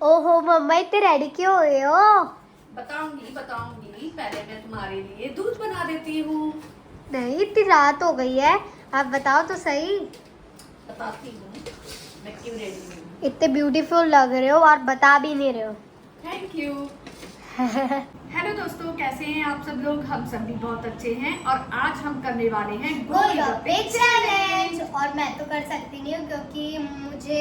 ओहो मम्मा इतने रेडी क्यों हुए हो? बताऊंगी। पहले मैं तुम्हारे लिए दूध बना देती हूँ। नहीं इतनी रात हो गई है, आप बताओ तो सही। बताती हूँ मैं क्यों रेडी हूँ। इतने ब्यूटीफुल लग रहे हो और बता भी नहीं रहे हो। Thank you. हेलो दोस्तों, कैसे हैं आप सब लोग? हम सब भी बहुत अच्छे हैं और आज हम करने वाले हैं गोलगप्पे चैलेंज। और मैं तो कर सकती नहीं हूँ क्योंकि मुझे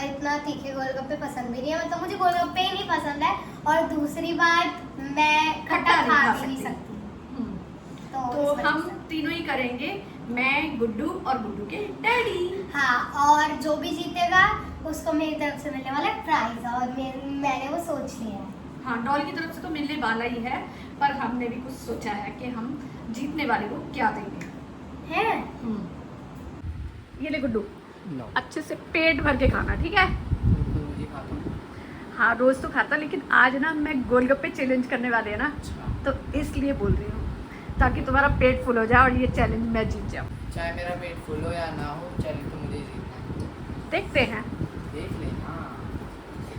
इतना तीखे गोलगप्पे पसंद भी नहीं है, मतलब मुझे गोलगप्पे ही नहीं पसंद है। और दूसरी बात, मैं खट्टा खा भी नहीं सकती। तो हम तीनों ही करेंगे, मैं, गुड्डू और गुड्डू के डैडी। हाँ, और जो भी जीतेगा उसको मेरी तरफ से मिलने वाला प्राइज, और मैंने वो सोच लिया है। हाँ, डॉल की तरफ से तो मिलने वाला ही है, पर हमने भी कुछ सोचा है कि हम जीतने वाले को क्या देंगे। हैं? ये ले गुड्डू, अच्छे से पेट भर के खाना, ठीक है? हाँ, रोज तो खाता, लेकिन आज ना मैं गोलगप्पे चैलेंज करने वाले हैं ना, तो इसलिए बोल रही हूँ, ताकि तुम्हारा पेट फुल हो जाए और ये चैलेंज मैं जीत जाऊँ। चाहे मेरा पेट फुल हो या ना हो, चैलेंज तो मुझे ही जीतना है। देखते हैं। देख ले। हाँ,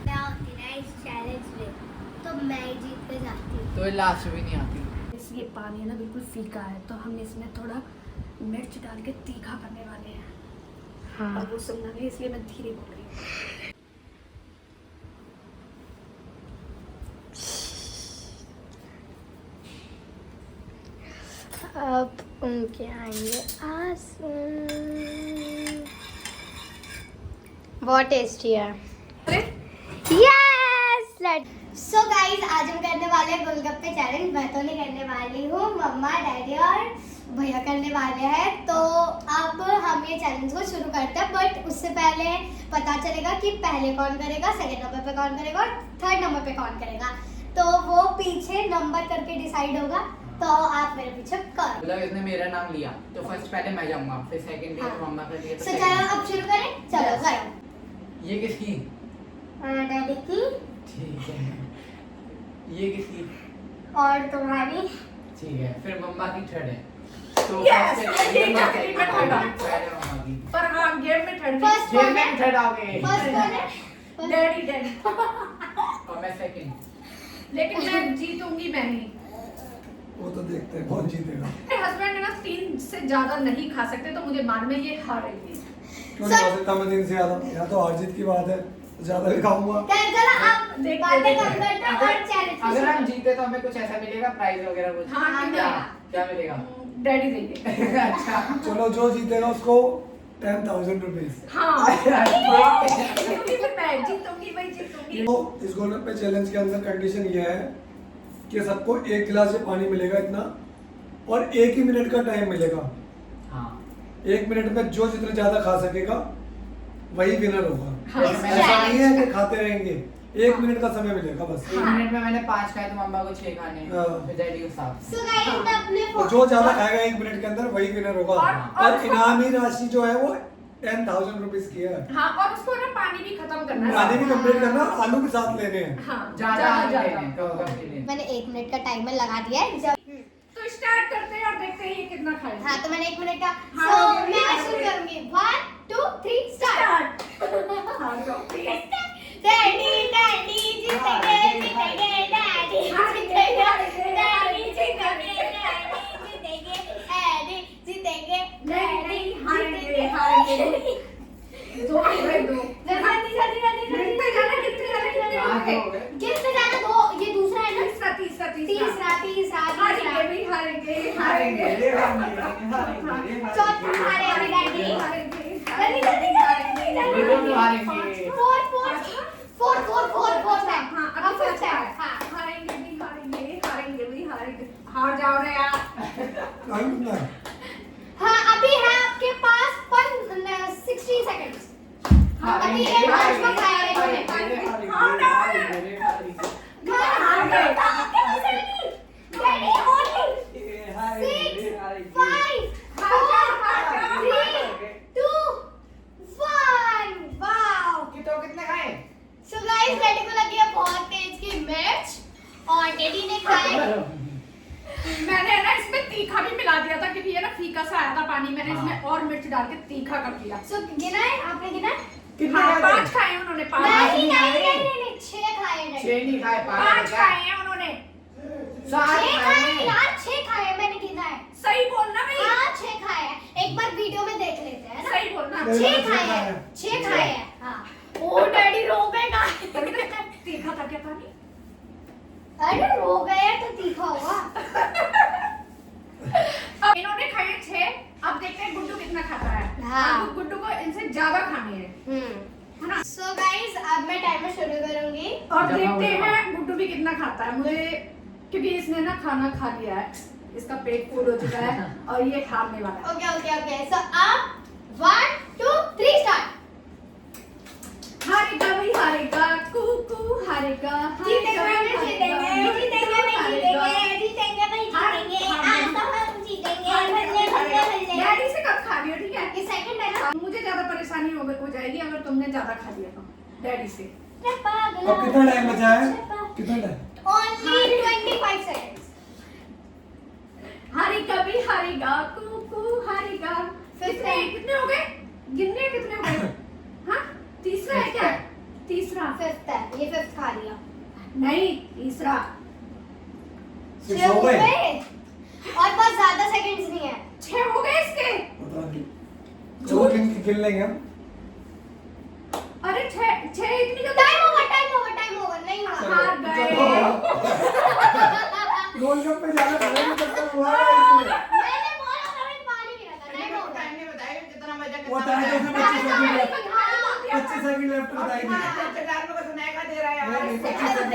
क्या होती है इस चैलेंज में, तो मैं ही जीत के जाती हूँ। तो लास्ट भी नहीं आती। ये पानी है ना बिल्कुल फीका है, तो हम इसमें थोड़ा मिर्च डाल के तीखा करने वाले हैं। हाँ। और वो सुनना नहीं, इसलिए मैं धीरे बोल रही हूँ। अब उनके आएंगे आंसू। बहुत टेस्टी है। Yes, let's. सो गाइस, आज हम करने वाले हैं गोलगप्पे चैलेंज। मैं तो नहीं करने वाली हूँ, मम्मा, डैडी और भैया करने वाले हैं। तो अब हम ये चैलेंज को शुरू करते हैं, बट उससे पहले पता चलेगा कि पहले कौन करेगा, सेकंड नंबर पे कौन करेगा और थर्ड नंबर पे कौन करेगा। तो वो पीछे नंबर करके डिसाइड होगा। तो आप मेरे पीछे करो। मतलब इसने मेरा नाम लिया तो फर्स्ट पहले मैं जाऊंगा, फिर सेकंड हाँ। पे मम्मा कर दिया तो सो चलो अब शुरू करें। चलो Yes. करो। ये किसकी? डैडी की ठीक है। ये किसकी? और तुम्हारी। ठीक है, फिर मम्मा की थर्ड है। तो Yes, first ये मम्मा exactly की- मैं third हूँ। पहले मम्मा की। पर हाँ, गेम में थर्ड First जेब कौन में है? थर्ड आओगे। फर्स्ट कौन है? डैडी। और मैं सेकंड। लेकिन मैं जीतूंगी मैं ही। वो तो देखते हैं कौन जीतेगा। मेरे हस्बैंड ना 3 से ज्यादा नहीं खा सकते, तो मुझे मालूम है ये हारेंगे। क्यों नहीं खा सकता मैं 3 से ज्यादा? या तो हार जीत की बात है, ज्यादा भी खाऊंगा। चलो अब देखते बातें हैं। कम करते हैं और चैलेंज अगर हम जीते तो हमें कुछ ऐसा मिलेगा, प्राइज वगैरह कुछ? हाँ, हाँ, क्या मिलेगा। क्या मिलेगा? डैडी देंगे। अच्छा। चलो जो जीतेगा उसको 10,000 रुपीज। हाँ, क्योंकि फिर मैं जीतूंगी, मैं जीतूंगी। तो इस गोलगप्पे चैलेंज के अंदर कंडीशन ये है कि सबको 1 गिलास से पानी मिलेगा इतना, और 1 ही मिनट का टाइम मिलेगा। हाँ। 1 मिनट में जो जितना ज्यादा खा सकेगा वही विनर होगा। हाँ, ऐसा नहीं है कि खाते रहेंगे, 1 मिनट का समय मिलेगा बस। 1 मिनट में मैंने 5 खाए तो मम्मा को 6 खाने हैं, हाँ। फिर डैडी को 7। सो गाइस, मैं अपने और जो ज्यादा खाएगा 1 मिनट के अंदर वही विनर होगा। और और इनामी राशि जो है वो 10,000 रुपीज की है। हाँ, और उसको ना पानी भी खत्म करना है। पानी भी कंप्लीट करना, आलू के साथ लेने हैं। हाँ, ज्यादा ज्यादा लेने हैं, कम लेने हैं। मैंने 1 मिनट का टाइमर लगा दिया है। जब तो स्टार्ट करते हैं और देखते हैं ये कितना खाएगा। हाँ, तो मैंने 1 मिनट का। हाँ, सो हो गया, मैं हो शुरू गया। करूंगी। 1 2 3 स्टार्ट। हाँ, डैडी डैडी जीतेंगे, जीतेंगे डैडी जीतेंगे, डैडी जीतेंगे, डैडी जीतेंगे, डैडी जीतेंगे, डैडी जीतेंगे। दो ही भाई, दो। जल्दी जल्दी जल्दी गिनते जाना, गिनते जाना, हाँ, गिनते हो गए। कितने जाना? 2, ये दूसरा है ना? तीसरा, तीसरा, तीसरा हारेंगे भी, हारेंगे, हारेंगे, हारेंगे। हारेंगे। चौथा हारेंगे डैडी। हारेंगे, जल्दी जल्दी जल्दी जल्दी ये दोनों हारेंगे। फोर है। हाँ, अब अब फिफ्थ है। हाँ, हारेंगे भी, हारेंगे, हारेंगे भी, हारेंगे। हार जाओ रे यार। टाइम कितना है? हाँ, अभी है आपके पास 60 सेकंड्स। अभी ये पांच को खाया इन्होंने। Daddy only 6 5 4 3 2 1। वाओ। कितने खाए? सो गाइस, डैडी को लगी है बहुत तेज की मिर्च, और डैडी ने खाए। मैंने ना इसमें तीखा भी मिला दिया था, क्योंकि ये ना फीका सा आया था पानी, मैंने हाँ। इसमें और मिर्च डाल के तीखा कर दिया। सो गिना है आपने? गिना है? कितने हाँ, खाए 5 थे? खाए उन्होंने, 5 नहीं नहीं नहीं खाए। नहीं नहीं 6 खाए डैडी। 6 नहीं खाए, 5 5 खाए हैं उन्होंने। 7 6 खाए खाए। यार, 6 खाए हैं, मैंने गिना है। सही बोलना भाई, हाँ 6 खाए हैं, एक बार वीडियो में देख लेते हैं ना। सही बोलना। नहीं, 6 छह खाए खाए हैं, हैं। 6 खाए हैं। हाँ ओ डैडी रो गएगा। तीखा था क्या पानी? अरे रो गए तो तीखा हुआ। अब इन्होंने खाए 6, अब देखते हैं गुड्डू कितना खाता है। हाँ। अब गुड्डू को इनसे ज्यादा खानी है ना? सो गाइस अब मैं टाइमर शुरू करूंगी। और जमा देखते हुआ। हैं गुड्डू भी कितना खाता है। मुझे क्योंकि इसने ना खाना खा लिया है, इसका पेट फुल हो चुका है और ये हारने वाला है। ओके ओके ओके सो अब 1 2 3 स्टार्ट। हारेगा भाई हारेगा, कूकू हारेगा, जीतेंगे हारेगा, भाई जीतेंगे, हारेगा, जीतेंगे भाई हारेगा। जीतेंगे, जीतेंगे भाई जीतेंगे। आज तो हम जीतेंगे, हारेगा, बल्ले बल्ले हारेगा। बल्ले। डैडी से कब खा रही हो, ठीक है? ये सेकंड है ना? मुझे ज्यादा परेशानी हो जाएगी अगर तुमने ज्यादा खा लिया तो डैडी से। मैं पागल अब कितना टाइम बचा है? हूँ। कितना टाइम? Only 25 seconds. हारेगा भी हारेगा, कूकू हारेगा। कितने कितने हो गए? गिनने कितने हो गए? हाँ, तीसरा है क्या? तीसरा। Fifth है, ये fifth खा लिया। नहीं, तीसरा। 6 हो गए? और बहुत ज्यादा सेकंड्स नहीं है। 6 हो गए इसके। पता नहीं। चलो गिन लेंगे हम। अरे 6 इतनी जल्दी टाइम ओवर नहीं हुआ। हार गए। गोलगप्पे ज्यादा खाने का चक्कर हुआ है इसमें। मैंने बोला था मैं पानी गिरा था। Time over. टाइम नहीं बताया कितना बजा, वो कितना टाइम तो बजा। 25 सेकंड लेफ्ट। हाँ। 25 सेकंड लेफ्ट बताइए। रिश्तेदार को सुनाएगा दे रहा है यार। नहीं, 25 सेकंड।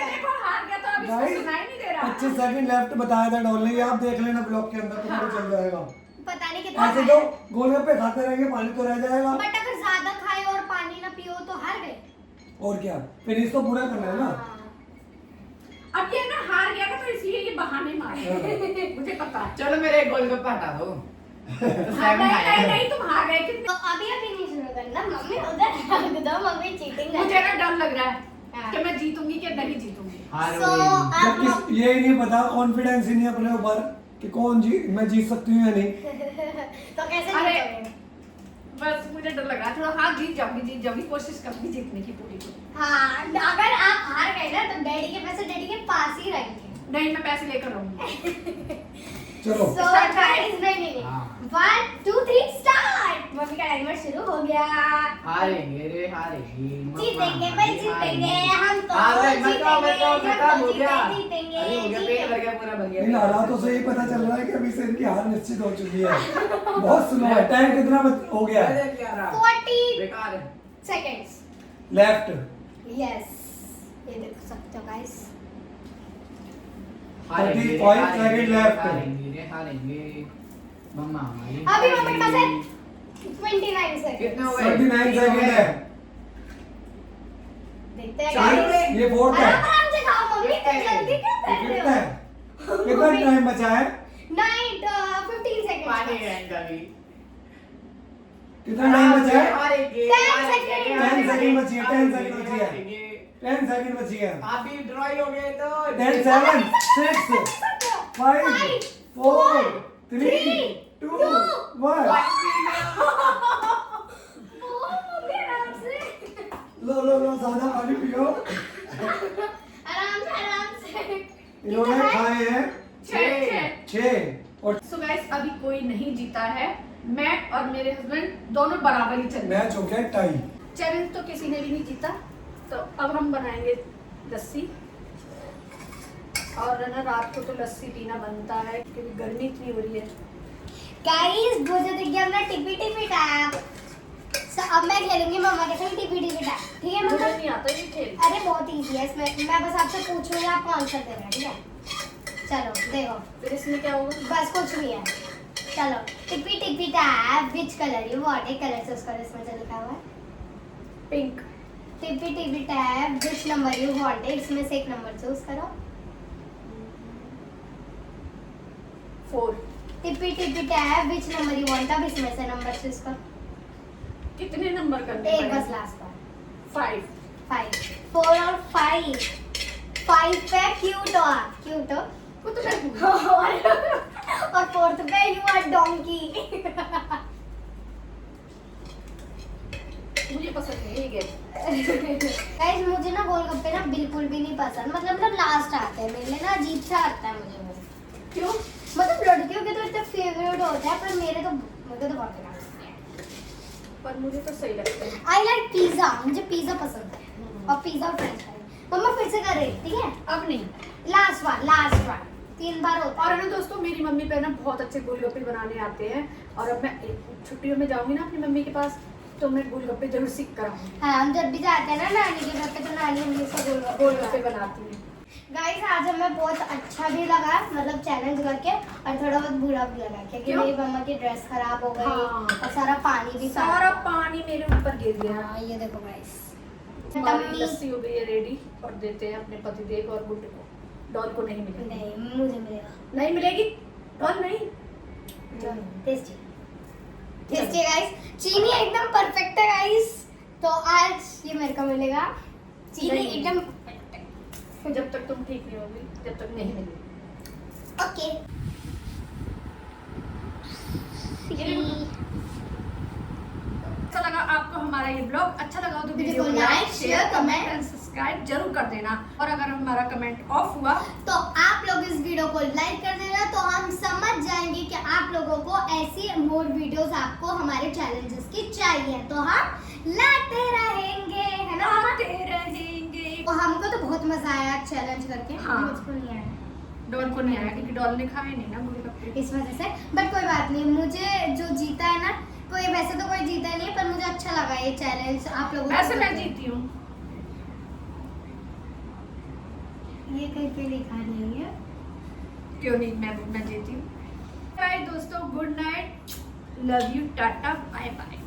देखो हार गया तो अब इसको Guys, सुनाई नहीं दे रहा। 25 सेकंड लेफ्ट बताया था डॉल ने, ये आप देख लेना ब्लॉग के अंदर तुम्हारे चल जाएगा। पता नहीं कितना ऐसे तो गोलगप्पे खाते रहेंगे, पानी तो रह जाएगा। बट अगर ज्यादा खाए और पानी ना पियो तो हार गए। और क्या, फिनिश तो पूरा करना है ना। अब ये ना हार गया ना तो इसलिए ये बहाने मारे। मुझे पता है। चलो मेरे एक गोलगप्पा हटा दो। तो हाँ, 7 नहीं खाए नहीं हैं। नहीं, तुम हार गए कितने। तो अभी नहीं शुरू करना, मम्मी उधर रख दो, मम्मी चीटिंग मुझे ना डर लग रहा हाँ। है कि मैं जीतूंगी कि नहीं जीतूंगी। हार So, गई। अब जब किस ये ही नहीं पता, कॉन्फिडेंस ही नहीं अपने ऊपर कि मैं जीत सकती हूँ या नहीं। तो कैसे अरे, जीतोगे? बस मुझे डर लग रहा है थोड़ा। हाँ, जीत जाऊंगी, कोशिश करूंगी जीतने की पूरी। हाँ अगर आप हार गए ना तो डैडी के पैसे डैडी के पास ही रहेंगे। नहीं, मैं पैसे लेकर आऊंगी। चलो So guys, नहीं हाँ। 1 2 3 स्टार्ट। मम्मी का टाइमर शुरू हो गया। हारेंगे रे हारेंगे। जीतेंगे भाई जीतेंगे, हम तो हार गए, जीतेंगे, खत्म हो गया। जीतेंगे, अरे हो गया, पेट भर गया, पूरा भर गया। इन हालातों से ही पता चल रहा है कि अभी से इनकी हार निश्चित हो चुकी है। बहुत स्लो है। टाइम कितना हो गया है? अरे क्या रहा? 40 बेकार है। सेकंड्स। लेफ्ट। यस, ये देख सकते हो गाइस। हारेंगे रे, 35 हारेंगे सेकंड रे, left। हारेंगे रे, हारेंगे। मम्मा हमारी अभी मम्मी के पास है हारेंगी। 29 सेकंड। कितने हो गए? 39 सेकंड है। देखते हैं चालू guys। है। ये फोर्थ है। आराम से खाओ मम्मी, तुम जल्दी क्यों कर रहे फिफ्थ हो? है। कितना टाइम बचा है? 15 सेकंड। पानी रहेगा भी। कितना टाइम बचा है? हारेंगे, 10 हारेंगे, सेकंड। हारेंगे, 10 सेकंड बची है, 10 सेकंड बची है। हारेंगे। 10 सेकंड बची है। आप भी ड्रॉई हो गए तो 10 7 6 5 4 3 2 1। मम्मी आराम से। लो ज्यादा पानी पियो। आराम से। इन्होंने खाए हैं 6। 6 और सो गाइस, अभी कोई नहीं जीता है। मैं और मेरे हस्बैंड दोनों बराबर ही चल रहे हैं। मैच हो गया टाई। चैलेंज तो किसी ने भी नहीं जीता, तो अब हम बनाएंगे लस्सी। और ना रात को तो लस्सी पीना बनता है क्योंकि गर्मी इतनी हो रही है। गाइस मुझे दिख गया अपना टिपी टिपी टैप। अब मैं खेलूंगी मम्मा के संग टिपी टिपी टैप, ठीक है मुझे मम्मा? नहीं आता ये खेल। अरे बहुत इजी है इसमें, मैं बस आपसे पूछूंगी, आपको आंसर देना है, ठीक है? चलो देखो, फिर इसमें क्या होगा? बस कुछ नहीं है। चलो tippy tippy tap which colour you want, एक कलर चूज करो, इसमें जो लिखा हुआ है pink. Tippy tippy tap which number you want, इसमें से एक नंबर चूज करो। 4। Tippy tippy tap which number you want, अब इसमें से नंबर चूज करो, कितने नंबर करने एक पड़ेंगे? बस लास्ट पर। 5। 5 4 और 5 पे क्यूट हो कुछ नहीं। और 4th पे यू आर डोंकी। पसंद नहीं है। गाइस मुझे ना गोलगप्पे ना बिल्कुल भी नहीं पसंद, मतलब ना लास्ट आते हैं मेरे लिए ना, अजीब सा लगता है मुझे वो। क्यों? मतलब लड़कियों के तो इतने फेवरेट होते हैं, पर मुझे तो बहुत बेकार लगते हैं। पर मुझे तो सही लगता है। आई लाइक पिज्जा, मुझे पिज्जा पसंद है और पिज्जा और फ्रेंच फ्राइज। मम्मा फिर से कर रही, ठीक है? अब नहीं। लास्ट वन 3 बार होता और है। है ना दोस्तों, मेरी मम्मी पे ना बहुत अच्छे गोलगप्पे बनाने आते हैं, और अब मैं छुट्टियों में जाऊंगी ना अपनी मम्मी के पास, तो मैं गोलगप्पे जरूर सीख कर आऊंगी। हाँ, हम जब भी जाते हैं ना नानी के घर पे, तो नानी हमेशा गोलगप्पे बनाती है। गाइस आज हमें बहुत अच्छा भी लगा, मतलब चैलेंज करके, और थोड़ा बहुत बुरा भी लगा क्योंकि क्यों? मेरी मम्मा की ड्रेस खराब हो गई। हाँ। और सारा पानी भी सारा पानी मेरे ऊपर गिर गया। हाँ, ये देखो गाइस। हमारी लस्सी हो गई है रेडी, और देते हैं अपने पतिदेव और गुड्डू को। डॉल को नहीं मिलेगी। नहीं, मुझे मिलेगा। नहीं मिलेगी डॉल, नहीं। टेस्टी टेस्टी गाइस, चीनी एकदम परफेक्ट है गाइस। तो आज ये मेरे को मिलेगा, चीनी नहीं। एकदम जब तक तुम ठीक नहीं होगी जब तक नहीं मिलेगी। ओके। अच्छा लगा आपको हमारा ये ब्लॉग? अच्छा लगा तो वीडियो वीडियो को को like, like, share, share, comment comment and subscribe जरूर कर देना। और अगर हमारा कमेंट ऑफ हुआ तो आप लोग इस वीडियो को लाइक कर देना, तो हम समझ जाएंगे कि आप लोगों को ऐसी मोर वीडियोस आपको हमारे चैलेंजेस की चाहिए, तो हम लाते रहेंगे, है ना? आते रहेंगे। तो हमको तो बहुत मजा आया चैलेंज करके। हाँ। मुझको नहीं आया डॉल को नहीं आया क्योंकि डॉल ने खाए नहीं ना गोलगप्पे। इस वजह से, बट कोई बात नहीं, मुझे जो जीता है ना, कोई वैसे तो कोई जीता नहीं है, पर मुझे अच्छा लगा ये चैलेंज आप लोगों को। वैसे मैं जीती हूँ। ये कहीं पे लिखा नहीं है। क्यों नहीं, मैं जीती हूँ। बाय दोस्तों, good night, love you, tata, bye bye.